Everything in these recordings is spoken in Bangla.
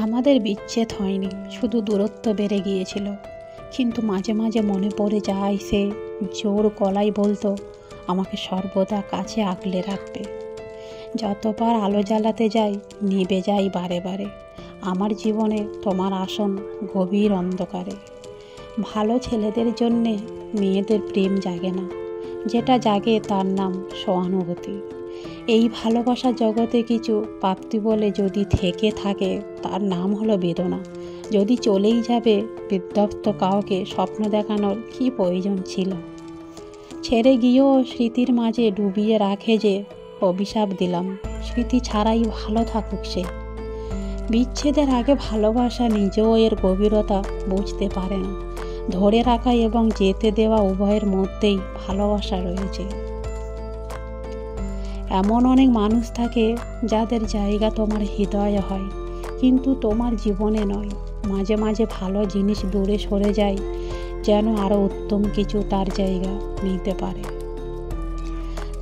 আমাদের বিচ্ছেদ হয়নি, শুধু দূরত্ব বেড়ে গিয়েছিল। কিন্তু মাঝে মাঝে মনে পড়ে যায় সে জোর গলায় বলতো আমাকে সর্বদা কাছে আগলে রাখবে। যতবার আলো জ্বালাতে যাই নিভে যাই বারে বারে। আমার জীবনে তোমার আসন গভীর অন্ধকারে। ভালো ছেলেদের জন্যে মেয়েদের প্রেম জাগে না, যেটা জাগে তার নাম সহানুভূতি। এই ভালোবাসার জগতে কিছু প্রাপ্তি বলে যদি থেকে থাকে তার নাম হলো বেদনা। যদি চলেই যাবে বিধ্বস্ত কাউকে স্বপ্ন দেখানোর কি প্রয়োজন ছিল? ছেড়ে গিয়েও স্মৃতির মাঝে ডুবিয়ে রাখে যে অভিশাপ দিলাম, স্মৃতি ছাড়াই ভালো থাকুক সে। বিচ্ছেদের আগে ভালোবাসা নিজেও এর গভীরতা বুঝতে পারে না। ধরে রাখা এবং যেতে দেওয়া উভয়ের মধ্যেই ভালোবাসা রয়েছে। এমন অনেক মানুষ থাকে যাদের জায়গা তোমার হৃদয়ে হয়, কিন্তু তোমার জীবনে নয়। মাঝে মাঝে ভালো জিনিস দূরে সরে যায়, যেন আরও উত্তম কিছু তার জায়গা নিতে পারে।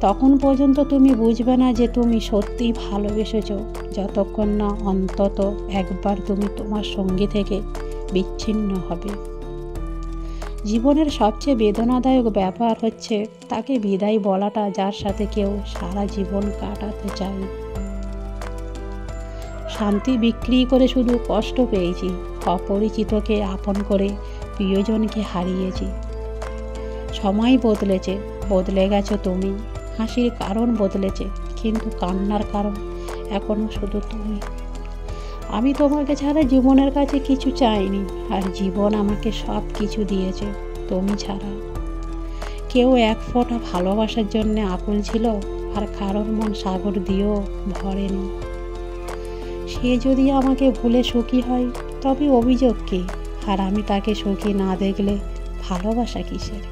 তখন পর্যন্ত তুমি বুঝবে না যে তুমি সত্যিই ভালোবেসেছ, যতক্ষণ না অন্তত একবার তুমি তোমার সঙ্গী থেকে বিচ্ছিন্ন হবে। জীবনের সবচেয়ে বেদনাদায়ক ব্যাপার হচ্ছে তাকে বিদায় বলাটা, যার সাথে কেউ সারা জীবন কাটাতে চায়। শান্তি বিক্রি করে শুধু কষ্ট পেয়েছি, অপরিচিতকে আপন করে প্রিয়জনকে হারিয়েছি। সময় বদলেছে, বদলে গেছো তুমি। হাসির কারণ বদলেছে, কিন্তু কান্নার কারণ এখনো শুধু তুমি। আমি তোমাকে ছাড়া জীবনের কাছে কিছু চাইনি, আর জীবন আমাকে সব কিছু দিয়েছে তুমি ছাড়া। কেউ এক ফোঁটা ভালোবাসার জন্য আকুল ছিল, আর কারোর মন সাগর দিয়েও ভরেনি। সে যদি আমাকে ভুলে সুখী হয় তবে অভিযোগ কি? আর আমি তাকে সুখী না দেখলে ভালোবাসা কিসের?